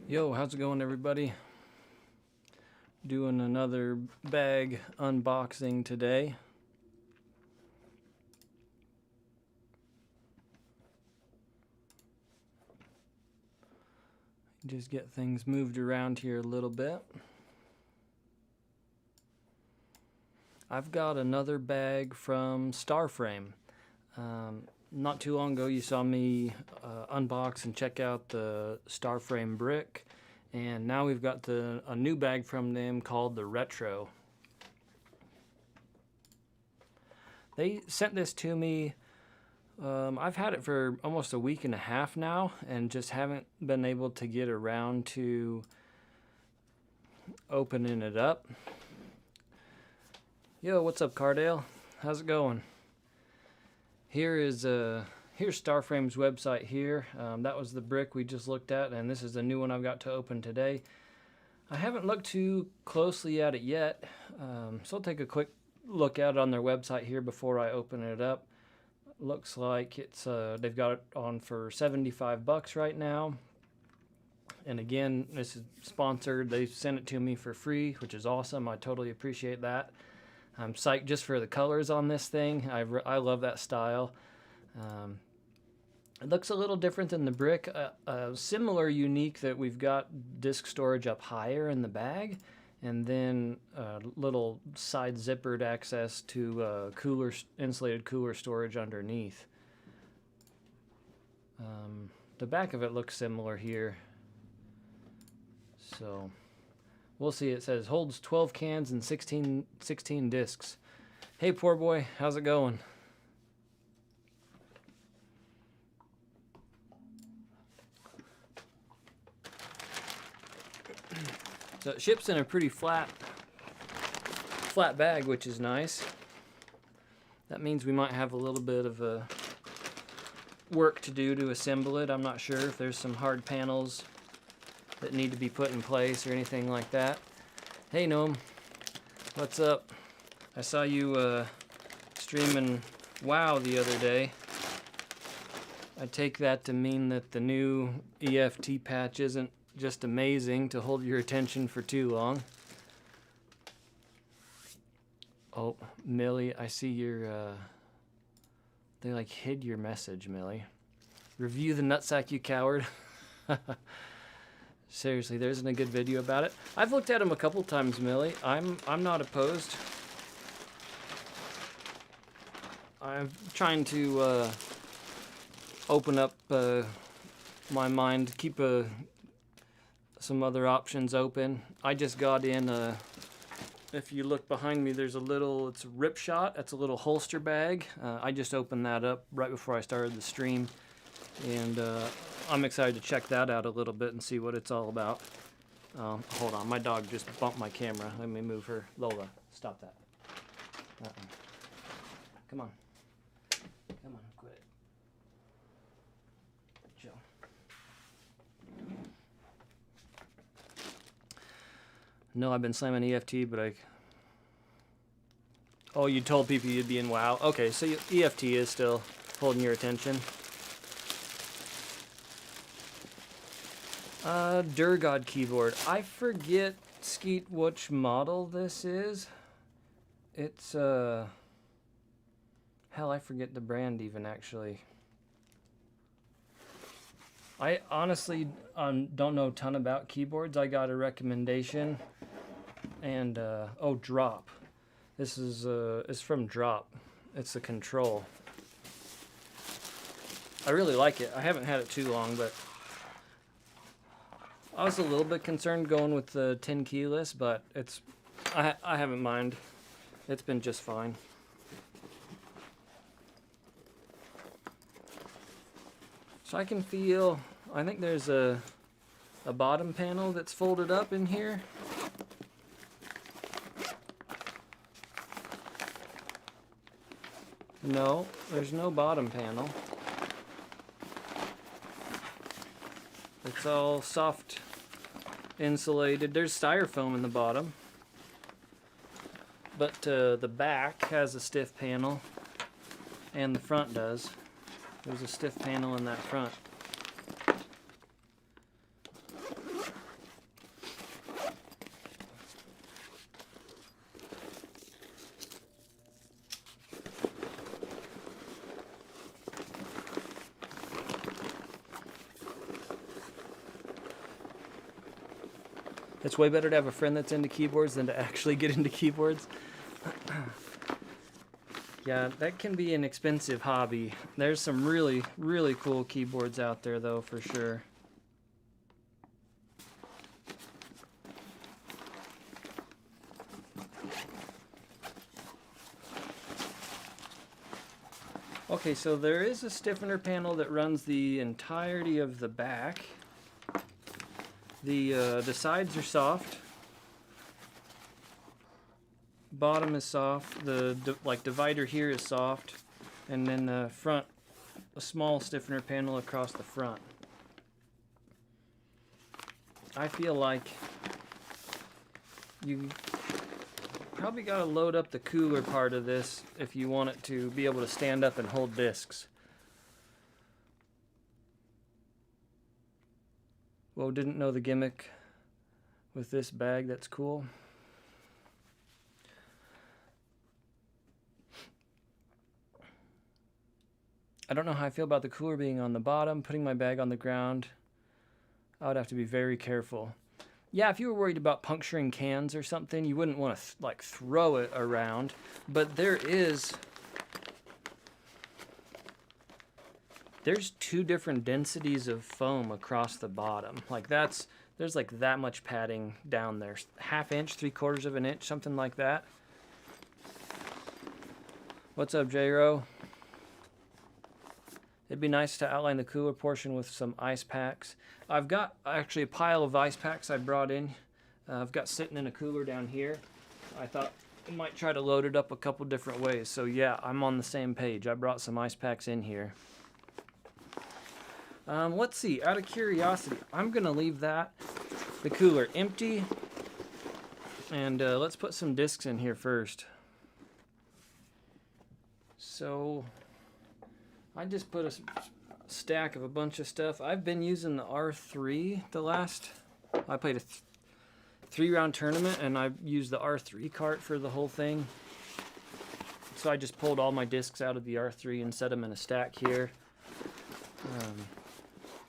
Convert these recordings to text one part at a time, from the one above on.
Yo, how's it going, everybody? Doing another bag unboxing today. Just get things moved around here a little bit. I've got another bag from Starframe. Not too long ago you saw me unbox and check out the Starframe brick, and now we've got a new bag from them called the Retro. They sent this to me. I've had it for almost a week and a half now and just haven't been able to get around to opening it up. Yo, what's up, Cardale? How's it going? Here's Starframe's website here. That was the brick we just looked at, and this is the new one I've got to open today. I haven't looked too closely at it yet, so I'll take a quick look at it on their website here before I open it up. Looks like it's they've got it on for $75 right now. And again, this is sponsored. They sent it to me for free, which is awesome. I totally appreciate that. I'm psyched just for the colors on this thing. I love that style. It looks a little different than the brick. Similar, unique that we've got disk storage up higher in the bag, and then little side zippered access to insulated cooler storage underneath. The back of it looks similar here. So we'll see. It says holds 12 cans and 16 discs. Hey, poor boy, how's it going? So it ships in a pretty flat bag, which is nice. That means we might have a little bit of work to do to assemble it. I'm not sure if there's some hard panels that need to be put in place or anything like that. Hey, Noam, what's up? I saw you streaming WoW the other day. I take that to mean that the new EFT patch isn't just amazing to hold your attention for too long. Oh, Millie, I see your, they like hid your message, Millie. Review the nutsack, you coward. Seriously, there isn't a good video about it. I've looked at them a couple times, Millie. I'm not opposed. I'm trying to open up my mind, keep some other options open. I just got in if you look behind me, there's it's a Rip Shot. That's a little holster bag. I just opened that up right before I started the stream, and I'm excited to check that out a little bit and see what it's all about. Hold on, my dog just bumped my camera. Let me move her. Lola, stop that. Come on. Come on, quit it. Chill. No, I've been slamming EFT, but Oh, you told people you'd be in WoW. Okay, so EFT is still holding your attention. Durgod keyboard. I forget, Skeet, which model this is. It's, hell, I forget the brand even, actually. I honestly don't know a ton about keyboards. I got a recommendation, and, oh, Drop. This is, it's from Drop. It's a Control. I really like it. I haven't had it too long, but I was a little bit concerned going with the 10 keyless, but I haven't mind. It's been just fine. So I can feel, I think there's a bottom panel that's folded up in here. No, there's no bottom panel. It's all soft insulated. There's styrofoam in the bottom, but the back has a stiff panel, and the front does. There's a stiff panel in that front. It's way better to have a friend that's into keyboards than to actually get into keyboards. Yeah, that can be an expensive hobby. There's some really, really cool keyboards out there, though, for sure. Okay, so there is a stiffener panel that runs the entirety of the back. The sides are soft. Bottom is soft. The divider here is soft, and then the front, a small stiffener panel across the front. I feel like you probably got to load up the cooler part of this if you want it to be able to stand up and hold discs. Whoa, didn't know the gimmick with this bag. That's cool. I don't know how I feel about the cooler being on the bottom. Putting my bag on the ground, I would have to be very careful. Yeah, if you were worried about puncturing cans or something, you wouldn't want to like throw it around. But there's two different densities of foam across the bottom. Like there's like that much padding down there. 1/2 inch, 3/4 of an inch, something like that. What's up, J-Ro? It'd be nice to outline the cooler portion with some ice packs. I've got actually a pile of ice packs I brought in. I've got sitting in a cooler down here. I thought I might try to load it up a couple different ways. So yeah, I'm on the same page. I brought some ice packs in here. Let's see, out of curiosity, I'm gonna leave the cooler empty. And let's put some discs in here first. So I just put a stack of a bunch of stuff. I've been using the R3 I played a 3-round tournament and I used the R3 cart for the whole thing. So I just pulled all my discs out of the R3 and set them in a stack here.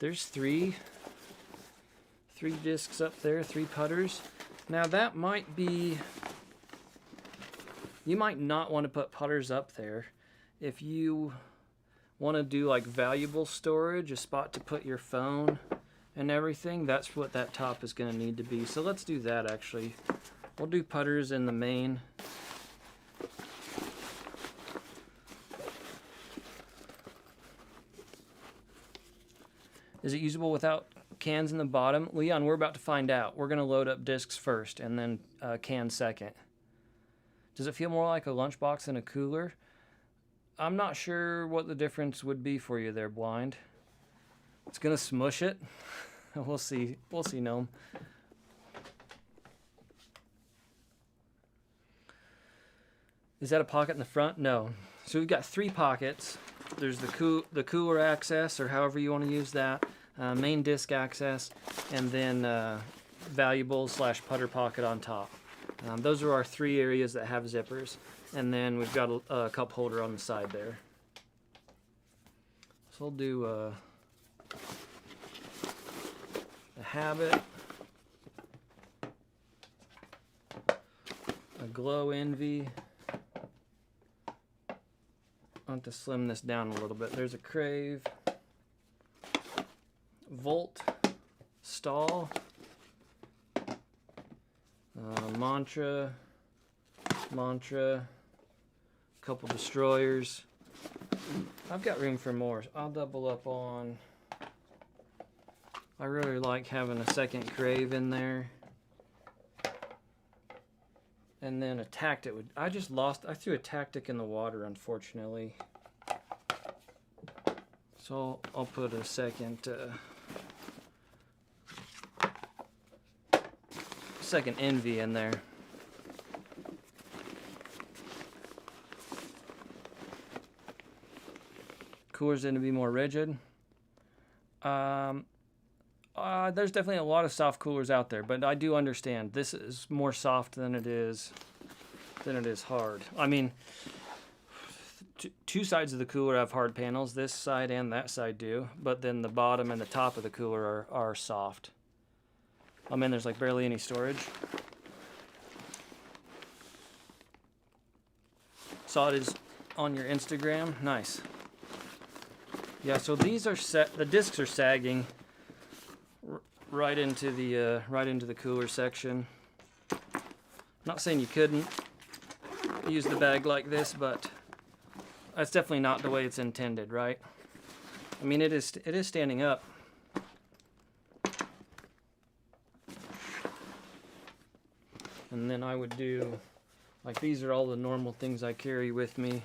There's three discs up there, 3 putters. Now that might be, you might not want to put putters up there. If you want to do like valuable storage, a spot to put your phone and everything, that's what that top is going to need to be. So let's do that actually. We'll do putters in the main. Is it usable without cans in the bottom? Leon, we're about to find out. We're going to load up discs first and then cans second. Does it feel more like a lunchbox than a cooler? I'm not sure what the difference would be for you there, Blind. It's gonna smush it. We'll see. We'll see, Gnome. Is that a pocket in the front? No. So we've got 3 pockets. There's the cooler access, or however you want to use that, main disc access, and then valuable/putter pocket on top. Those are our 3 areas that have zippers. And then we've got a cup holder on the side there. So we'll do a Habit, a Glow Envy. I'll have to slim this down a little bit. There's a Crave, Volt, Stall, Mantra, couple Destroyers. I've got room for more. I'll double up on. I really like having a second Crave in there. And then a Tactic would. I threw a Tactic in the water, unfortunately. So I'll put a second Envy in there. Cooler's going to be more rigid. There's definitely a lot of soft coolers out there, but I do understand this is more soft than it is hard. I mean, 2 sides of the cooler have hard panels. This side and that side do, but then the bottom and the top of the cooler are soft. Oh man, there's like barely any storage. Saw it is on your Instagram. Nice. Yeah, so these are set. The discs are sagging right into the cooler section. Not saying you couldn't use the bag like this, but that's definitely not the way it's intended, right? I mean, it is standing up. And then I would do, like, these are all the normal things I carry with me.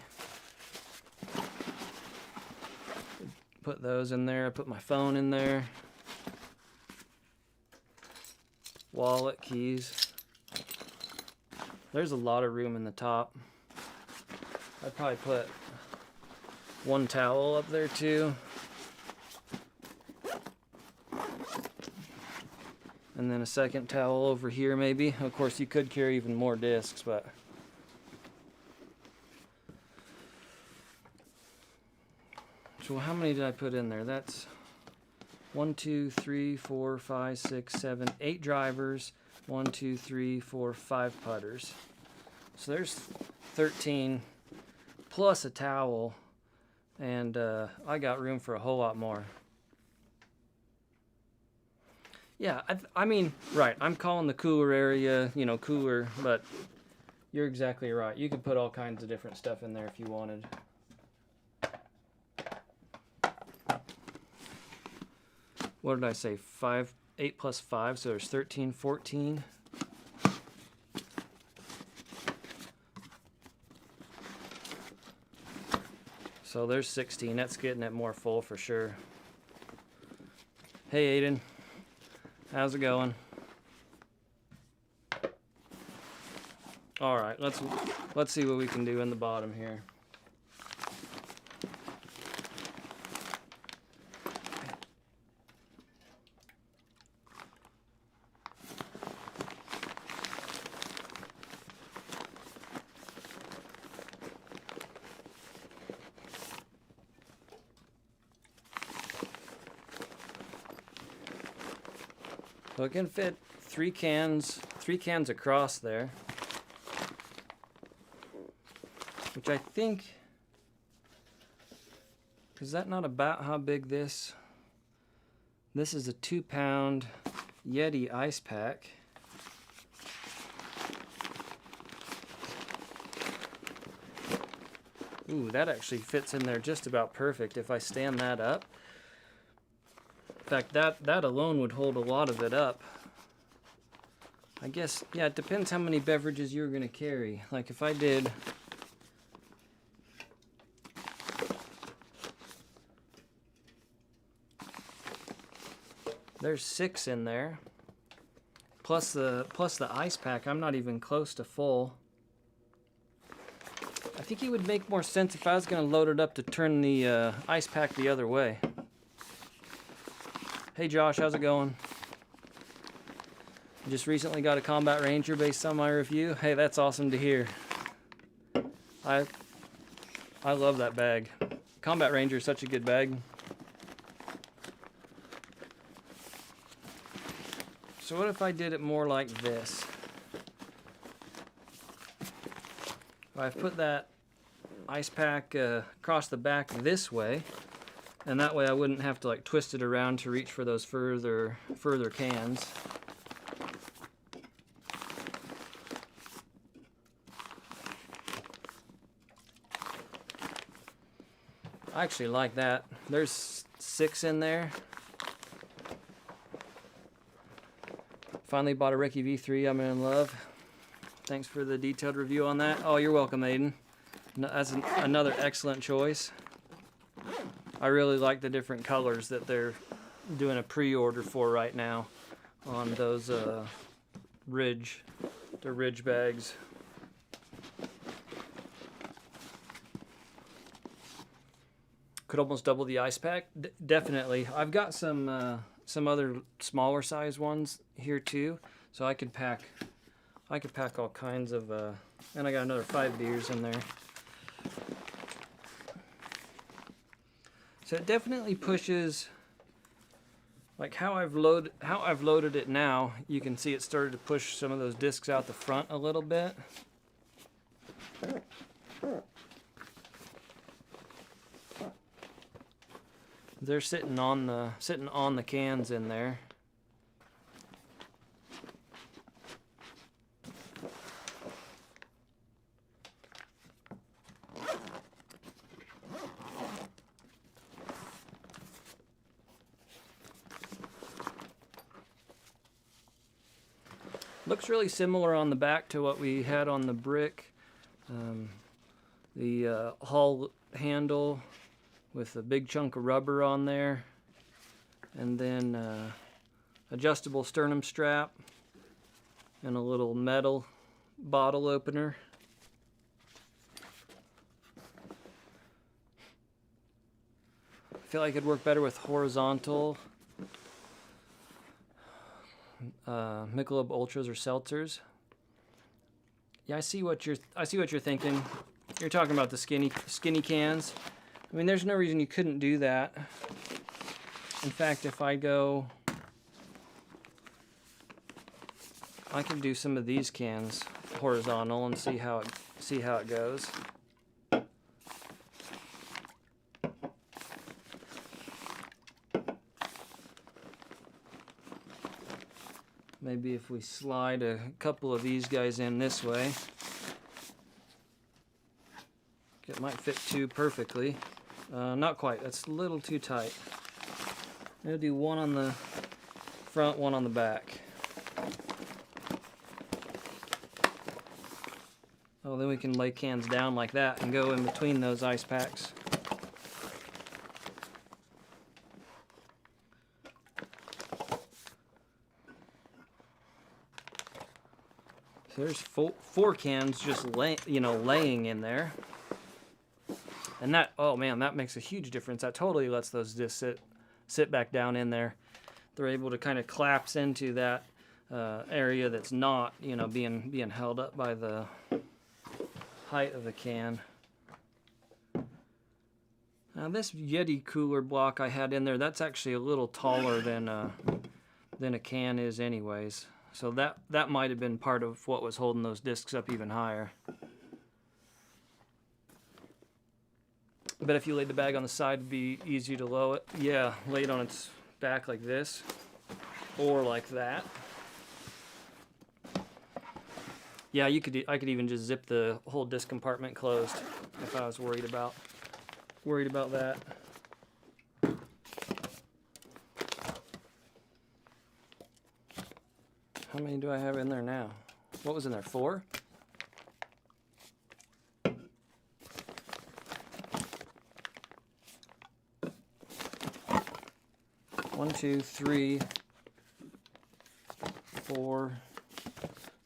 Put those in there. I put my phone in there. Wallet, keys. There's a lot of room in the top. I'd probably put one towel up there too. And then a second towel over here maybe. Of course you could carry even more discs, but so how many did I put in there? That's 1, 2, 3, 4, 5, 6, 7, 8 drivers. 1, 2, 3, 4, 5 putters. So there's 13 plus a towel, and I got room for a whole lot more. Yeah, I mean, right, I'm calling the cooler area, you know, cooler, but you're exactly right. You could put all kinds of different stuff in there if you wanted. What did I say? 8 plus 5, so there's 13, 14. So there's 16. That's getting it more full for sure. Hey Aiden, how's it going? All right, let's see what we can do in the bottom here. So it can fit three cans across there, which I think, is that not about how big this is a 2-pound Yeti ice pack. Ooh, that actually fits in there just about perfect if I stand that up. In fact, that alone would hold a lot of it up. I guess, yeah, it depends how many beverages you're going to carry. Like if I did... There's 6 in there. Plus the ice pack, I'm not even close to full. I think it would make more sense if I was going to load it up to turn the ice pack the other way. Hey Josh, how's it going? Just recently got a Combat Ranger based on my review. Hey, that's awesome to hear. I love that bag. Combat Ranger is such a good bag. So what if I did it more like this? I've put that ice pack across the back this way, and that way I wouldn't have to like twist it around to reach for those further cans. I actually like that. There's 6 in there. Finally bought a Ricky V3. I'm in love. Thanks for the detailed review on that. Oh, you're welcome, Aiden. That's another excellent choice. I really like the different colors that they're doing a pre-order for right now on those Ridge bags. Could almost double the ice pack. Definitely. I've got some other smaller size ones here too, so I could pack all kinds of. And I got another 5 beers in there. So it definitely pushes like how I've loaded it now, you can see it started to push some of those discs out the front a little bit. They're sitting on the cans in there. Looks really similar on the back to what we had on the brick. The hull handle with a big chunk of rubber on there, and then adjustable sternum strap and a little metal bottle opener. I feel like it'd work better with horizontal Michelob Ultras or seltzers. Yeah, I see what you're thinking. You're talking about the skinny cans. I mean, there's no reason you couldn't do that. In fact, if I go, I can do some of these cans horizontal and see how it goes. Maybe if we slide a couple of these guys in this way, it might fit two perfectly. Not quite, that's a little too tight. I'm gonna do one on the front, one on the back. Oh, then we can lay cans down like that and go in between those ice packs. So there's four cans just laying in there. And that, oh man, that makes a huge difference. That totally lets those discs sit back down in there. They're able to kind of collapse into that area that's not, being held up by the height of the can. Now this Yeti cooler block I had in there, that's actually a little taller than a can is anyways. So that might have been part of what was holding those discs up even higher. But if you laid the bag on the side, it'd be easy to lower it. Yeah, lay it on its back like this, or like that. Yeah, I could even just zip the whole disc compartment closed if I was worried about that. How many do I have in there now? What was in there? 4? 1, 2, 3, 4,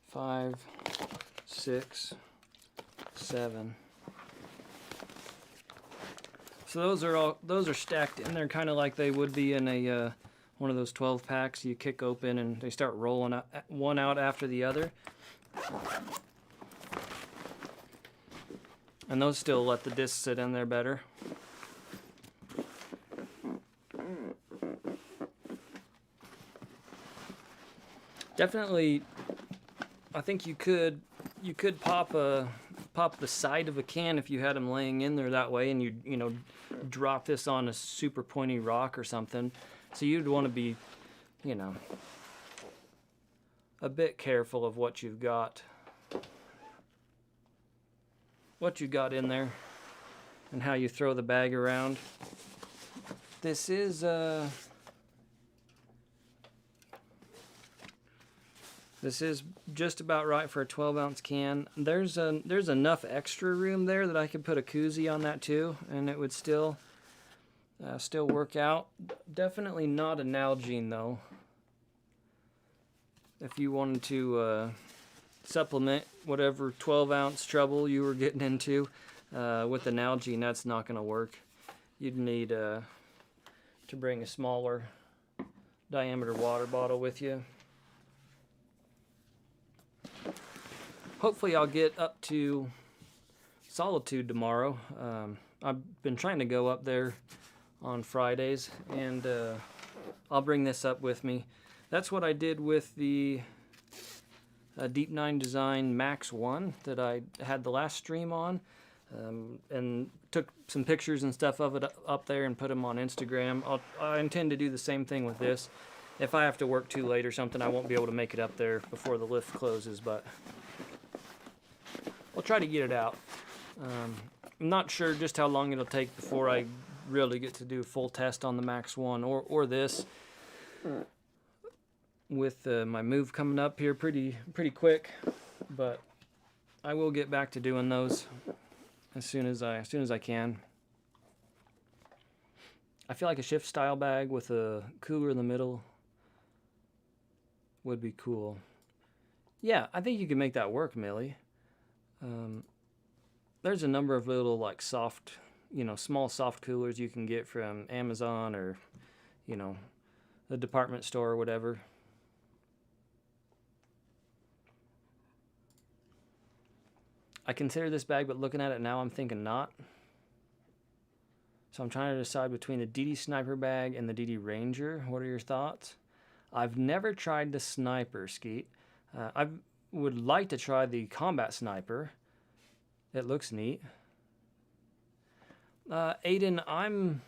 5, 6, 7. So those are stacked in there kind of like they would be in a one of those 12 packs you kick open and they start rolling out, one out after the other. And those still let the discs sit in there better. Definitely, I think you could pop the side of a can if you had them laying in there that way, and you drop this on a super pointy rock or something. So you'd want to be, a bit careful of what you've got in there and how you throw the bag around. This is just about right for a 12-ounce can. There's enough extra room there that I could put a koozie on that too, and it would still work out. Definitely not a Nalgene though. If you wanted to supplement whatever 12-ounce trouble you were getting into with the Nalgene, that's not going to work. You'd need to bring a smaller diameter water bottle with you. Hopefully I'll get up to Solitude tomorrow. I've been trying to go up there on Fridays, and I'll bring this up with me. That's what I did with the Deep 9 Design Max 1 that I had the last stream on, and took some pictures and stuff of it up there and put them on Instagram. I intend to do the same thing with this. If I have to work too late or something, I won't be able to make it up there before the lift closes, but I'll try to get it out. I'm not sure just how long it'll take before I really get to do a full test on the Max 1 or this. With my move coming up here pretty quick, but I will get back to doing those as soon as I can. I feel like a shift style bag with a cooler in the middle would be cool. Yeah, I think you can make that work, Millie. There's a number of little like soft, small soft coolers you can get from Amazon or, the department store or whatever. I consider this bag, but looking at it now, I'm thinking not. So I'm trying to decide between the DD Sniper bag and the DD Ranger. What are your thoughts? I've never tried the Sniper, Skeet. I would like to try the Combat Sniper. It looks neat. Aiden, I'm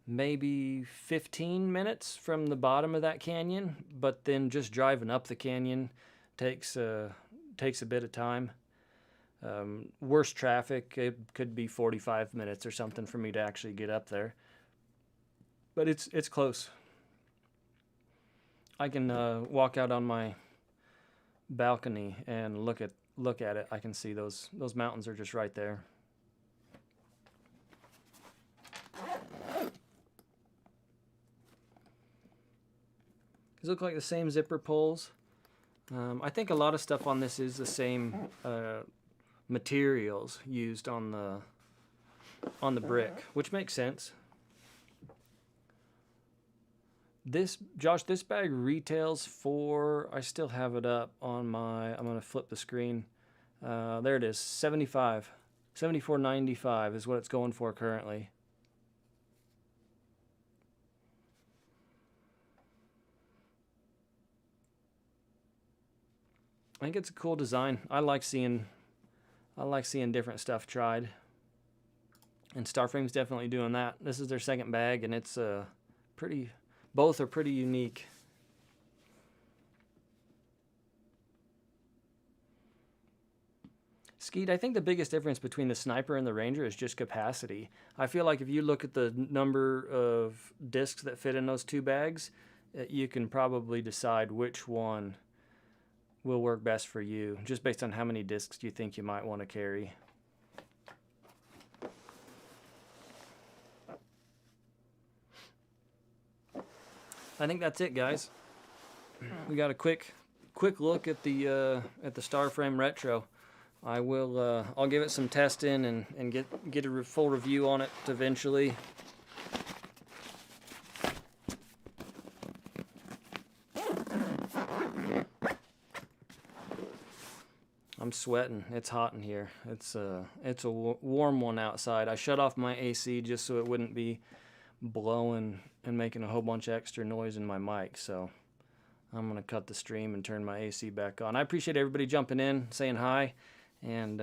maybe 15 minutes from the bottom of that canyon, but then just driving up the canyon takes a bit of time. Worse traffic, it could be 45 minutes or something for me to actually get up there. But it's close. I can walk out on my balcony and look at it. I can see those mountains are just right there. These look like the same zipper pulls. I think a lot of stuff on this is the same materials used on the brick, which makes sense. Josh, this bag retails for, I still have it up on my, I'm going to flip the screen. There it is, $74.95 is what it's going for currently. I think it's a cool design. I like seeing different stuff tried. And Starframe's definitely doing that. This is their second bag, and it's both are pretty unique. Skeet, I think the biggest difference between the Sniper and the Ranger is just capacity. I feel like if you look at the number of discs that fit in those two bags, you can probably decide which one will work best for you, just based on how many discs you think you might want to carry. I think that's it, guys. We got a quick look at the Starframe Retro. I'll give it some testing and get a full review on it eventually. I'm sweating. It's hot in here. It's a warm one outside. I shut off my AC just so it wouldn't be blowing and making a whole bunch of extra noise in my mic. So I'm going to cut the stream and turn my AC back on. I appreciate everybody jumping in, saying hi, and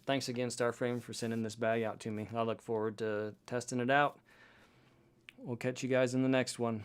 thanks again, Starframe, for sending this bag out to me. I look forward to testing it out. We'll catch you guys in the next one.